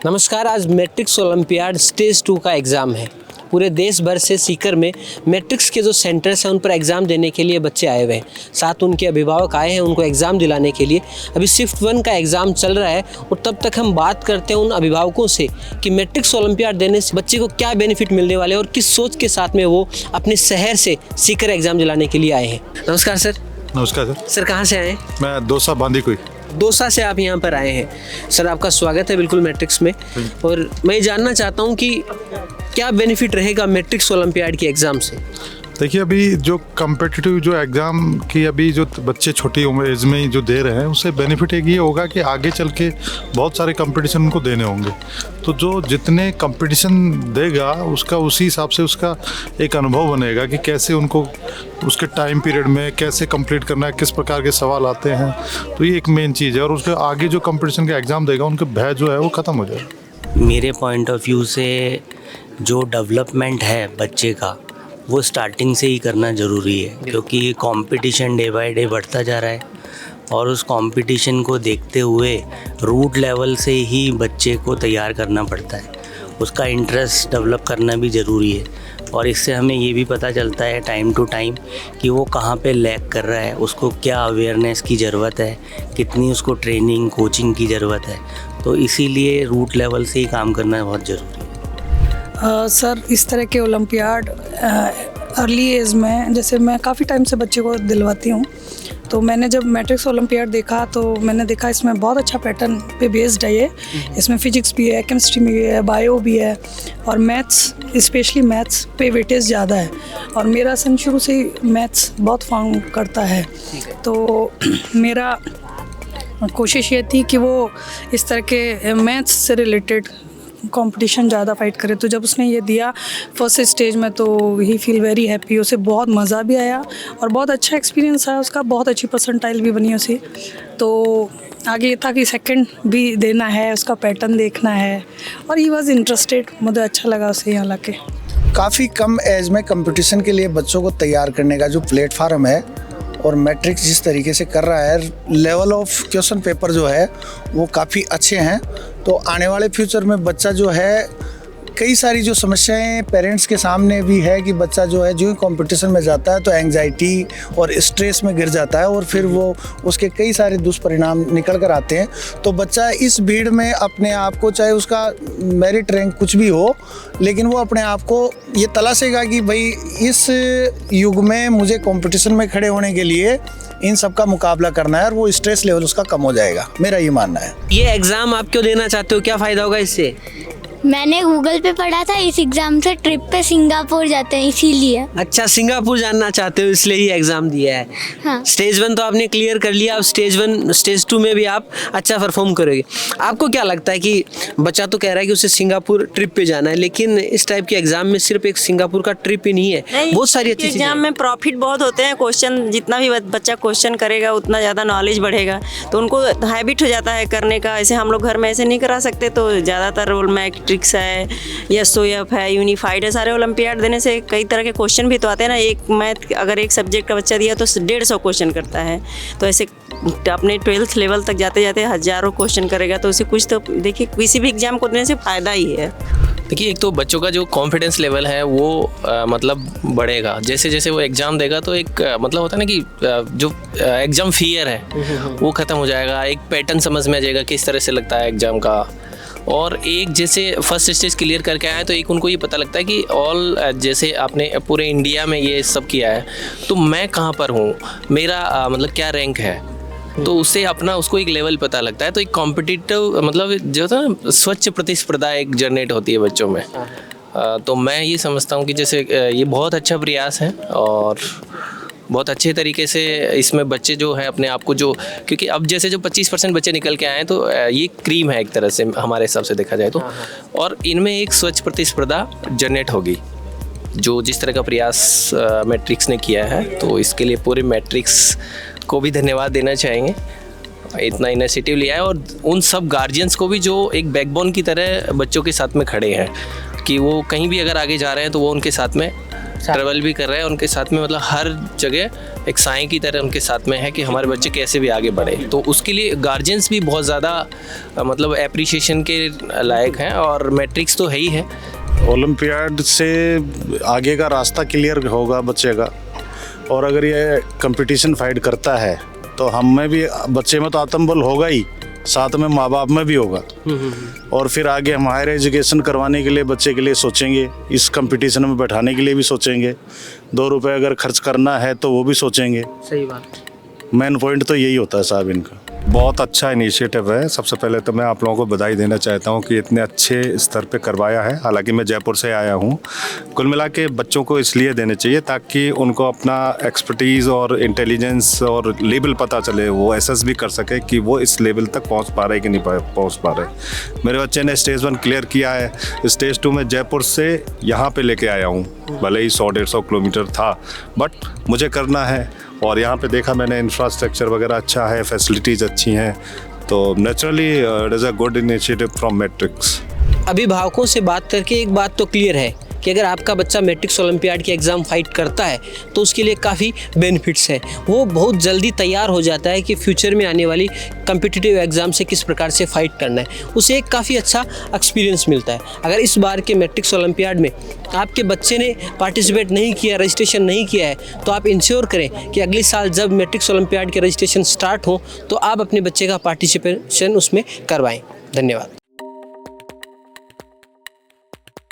नमस्कार। आज matrix olympiad stage 2 का एग्ज़ाम है। पूरे देश भर से सीकर में मैट्रिक्स के जो सेंटर्स हैं उन पर एग्ज़ाम देने के लिए बच्चे आए हुए हैं। साथ उनके अभिभावक आए हैं उनको एग्ज़ाम दिलाने के लिए। अभी शिफ्ट 1 का एग्ज़ाम चल रहा है और तब तक हम बात करते हैं उन अभिभावकों से कि मैट्रिक्स ओलंपियाड देने से बच्चे को क्या बेनिफिट मिलने वाले हैं और किस सोच के साथ में वो अपने शहर से सीकर एग्ज़ाम दिलाने के लिए आए हैं। नमस्कार सर। नमस्कार सर। सर कहाँ से आए हैं? मैं दौसा बांदीकुई। दौसा से आप यहाँ पर आए हैं। सर आपका स्वागत है बिल्कुल मैट्रिक्स में। और मैं जानना चाहता हूँ कि क्या बेनिफिट रहेगा मैट्रिक्स ओलंपियाड के एग्ज़ाम से? देखिए, अभी जो कम्पिटिटिव जो एग्ज़ाम की अभी जो बच्चे छोटी उम्र एज में जो दे रहे हैं उससे बेनिफिट एक ये होगा कि आगे चल के बहुत सारे कंपटीशन उनको देने होंगे। तो जो जितने कंपटीशन देगा उसका उसी हिसाब से उसका एक अनुभव बनेगा कि कैसे उनको उसके टाइम पीरियड में कैसे कंप्लीट करना है, किस प्रकार के सवाल आते हैं। तो ये एक मेन चीज़ है और उसके आगे जो कंपटीशन का एग्ज़ाम देगा उनका भय जो है वो ख़त्म हो जाएगा। मेरे पॉइंट ऑफ व्यू से जो डेवलपमेंट है बच्चे का वो स्टार्टिंग से ही करना ज़रूरी है, क्योंकि कंपटीशन डे बाय डे बढ़ता जा रहा है और उस कंपटीशन को देखते हुए रूट लेवल से ही बच्चे को तैयार करना पड़ता है। उसका इंटरेस्ट डेवलप करना भी ज़रूरी है और इससे हमें ये भी पता चलता है टाइम टू टाइम कि वो कहाँ पे लैग कर रहा है, उसको क्या अवेयरनेस की ज़रूरत है, कितनी उसको ट्रेनिंग कोचिंग की ज़रूरत है। तो इसीलिए रूट लेवल से ही काम करना बहुत ज़रूरी है। सर इस तरह के ओलंपियाड अर्ली एज में, जैसे मैं काफ़ी टाइम से बच्चे को दिलवाती हूँ, तो मैंने जब मैट्रिक्स ओलंपियाड देखा तो मैंने देखा इसमें बहुत अच्छा पैटर्न पे बेस्ड है। ये इसमें फिजिक्स भी है, केमिस्ट्री भी है, बायो भी है और मैथ्स, स्पेशली मैथ्स पे वेटेज ज़्यादा है और मेरा सन शुरू से ही मैथ्स बहुत फाउंड करता है। तो मेरा कोशिश ये थी कि वो इस तरह के मैथ्स से रिलेटेड कंपटीशन ज़्यादा फाइट करे। तो जब उसने ये दिया फर्स्ट स्टेज में तो ही फील वेरी हैप्पी। उसे बहुत मज़ा भी आया और बहुत अच्छा एक्सपीरियंस आया उसका, बहुत अच्छी परसेंटाइल भी बनी उसे। तो आगे ये था कि सेकंड भी देना है, उसका पैटर्न देखना है और ही वॉज इंटरेस्टेड। मुझे अच्छा लगा उसे यहाँ लाके। काफ़ी कम एज में कंपटीशन के लिए बच्चों को तैयार करने का जो प्लेटफार्म है और मैट्रिक्स जिस तरीके से कर रहा है, लेवल ऑफ क्वेश्चन पेपर जो है वो काफ़ी अच्छे हैं। तो आने वाले फ्यूचर में बच्चा जो है, कई सारी जो समस्याएं पेरेंट्स के सामने भी है कि बच्चा जो है जो ही कंपटीशन में जाता है तो एंग्जाइटी और स्ट्रेस में गिर जाता है और फिर वो उसके कई सारे दुष्परिणाम निकल कर आते हैं। तो बच्चा इस भीड़ में अपने आप को, चाहे उसका मेरिट रैंक कुछ भी हो, लेकिन वो अपने आप को ये तलाशेगा कि भाई इस युग में मुझे कंपटीशन में खड़े होने के लिए इन सब का मुकाबला करना है और वो स्ट्रेस लेवल उसका कम हो जाएगा। मेरा ये मानना है। ये एग्ज़ाम आप क्यों देना चाहते हो? क्या फ़ायदा होगा इससे? मैंने गूगल पे पढ़ा था इस एग्ज़ाम से ट्रिप पे सिंगापुर जाते हैं इसीलिए। अच्छा, सिंगापुर जानना चाहते हो इसलिए ही एग्ज़ाम दिया है। हाँ। स्टेज 1 तो आपने क्लियर कर लिया, अब स्टेज 2 में भी आप अच्छा परफॉर्म करोगे। आपको क्या लगता है कि बच्चा तो कह रहा है कि उसे सिंगापुर ट्रिप पे जाना है, लेकिन इस टाइप के एग्ज़ाम में सिर्फ एक सिंगापुर का ट्रिप ही नहीं है, बहुत सारी अच्छी चीज़ें। एग्जाम में प्रॉफिट बहुत होते हैं। क्वेश्चन जितना भी बच्चा क्वेश्चन करेगा उतना ज़्यादा नॉलेज बढ़ेगा, तो उनको हैबिट हो जाता है करने का। ऐसे हम लोग घर में ऐसे नहीं करा सकते, तो ज़्यादातर मैट्रिक्स है या SOF है, यूनिफाइड है, सारे ओलंपियाड देने से कई तरह के क्वेश्चन भी तो आते हैं ना। एक मैथ अगर एक सब्जेक्ट का बच्चा दिया तो 150 क्वेश्चन करता है, तो ऐसे अपने 12th लेवल तक जाते जाते हज़ारों क्वेश्चन करेगा। तो उसे कुछ तो देखिए, किसी भी एग्जाम को देने से फ़ायदा ही है। देखिए, एक तो बच्चों का जो कॉन्फिडेंस लेवल है वो मतलब बढ़ेगा जैसे जैसे वो एग्ज़ाम देगा। तो एक मतलब होता है ना कि जो एग्ज़ाम फियर है वो ख़त्म हो जाएगा, एक पैटर्न समझ में आ जाएगा किस तरह से लगता है एग्ज़ाम का। और एक जैसे फर्स्ट स्टेज क्लियर करके आए तो एक उनको ये पता लगता है कि जैसे आपने पूरे इंडिया में ये सब किया है तो मैं कहाँ पर हूँ, मेरा मतलब क्या रैंक है, तो उससे अपना उसको एक लेवल पता लगता है। तो एक कॉम्पिटिटिव मतलब जो होता है ना, स्वच्छ प्रतिस्पर्धा एक जनरेट होती है बच्चों में। तो मैं ये समझता हूँ कि जैसे ये बहुत अच्छा प्रयास है और बहुत अच्छे तरीके से इसमें बच्चे जो है अपने आप को जो, क्योंकि अब जैसे जो 25% बच्चे निकल के आए हैं तो ये क्रीम है एक तरह से हमारे हिसाब से देखा जाए तो। और इनमें एक स्वच्छ प्रतिस्पर्धा जनरेट होगी जो जिस तरह का प्रयास मैट्रिक्स ने किया है, तो इसके लिए पूरे मैट्रिक्स को भी धन्यवाद देना चाहेंगे। इतना इनिशिएटिव लिया है और उन सब गार्जियंस को भी जो एक बैकबोन की तरह बच्चों के साथ में खड़े हैं कि वो कहीं भी अगर आगे जा रहे हैं तो वो उनके साथ में ट्रेवल भी कर रहे हैं उनके साथ में, मतलब हर जगह एक साईं की तरह उनके साथ में है कि हमारे बच्चे कैसे भी आगे बढ़े। तो उसके लिए गार्जियंस भी बहुत ज़्यादा मतलब एप्रिशिएशन के लायक हैं, और मैट्रिक्स तो है ही है। ओलंपियाड से आगे का रास्ता क्लियर होगा बच्चे का, और अगर ये कंपटीशन फाइट करता है तो हम में भी, बच्चे में तो आत्मबल होगा ही, साथ में माँ बाप में भी होगा। और फिर आगे हम हायर एजुकेशन करवाने के लिए बच्चे के लिए सोचेंगे, इस कंपटीशन में बैठाने के लिए भी सोचेंगे, 2 रुपए अगर खर्च करना है तो वो भी सोचेंगे। सही बात। मेन पॉइंट तो यही होता है साहब इनका। बहुत अच्छा इनिशिएटिव है। सबसे पहले तो मैं आप लोगों को बधाई देना चाहता हूं कि इतने अच्छे स्तर पे करवाया है। हालांकि मैं जयपुर से आया हूं। कुल मिला के बच्चों को इसलिए देने चाहिए ताकि उनको अपना एक्सपर्टीज़ और इंटेलिजेंस और लेवल पता चले, वो एसेस भी कर सके कि वो इस लेवल तक पहुंच पा रहे कि नहीं पहुंच पा रहे। मेरे बच्चे ने स्टेज 1 क्लियर किया है। स्टेज 2 में जयपुर से यहाँ पर लेके आया हूँ, भले ही 100-150 किलोमीटर था, बट मुझे करना है। और यहाँ पे देखा मैंने इंफ्रास्ट्रक्चर वगैरह अच्छा है, फैसिलिटीज़ अच्छी हैं, तो naturally it is a good initiative from matrix. अभिभावकों से बात करके एक बात तो क्लियर है कि अगर आपका बच्चा मैट्रिक्स ओलंपियाड की एग्ज़ाम फाइट करता है तो उसके लिए काफ़ी बेनिफिट्स हैं। वो बहुत जल्दी तैयार हो जाता है कि फ्यूचर में आने वाली कम्पिटिटिव एग्ज़ाम से किस प्रकार से फ़ाइट करना है, उसे एक काफ़ी अच्छा एक्सपीरियंस मिलता है। अगर इस बार के मैट्रिक्स ओलंपियाड में आपके बच्चे ने पार्टिसिपेट नहीं किया, रजिस्ट्रेशन नहीं किया है, तो आप इंश्योर करें कि अगले साल जब मैट्रिक्स ओलंपियाड के रजिस्ट्रेशन स्टार्ट हो तो आप अपने बच्चे का पार्टिसिपेशन उसमें करवाएँ। धन्यवाद।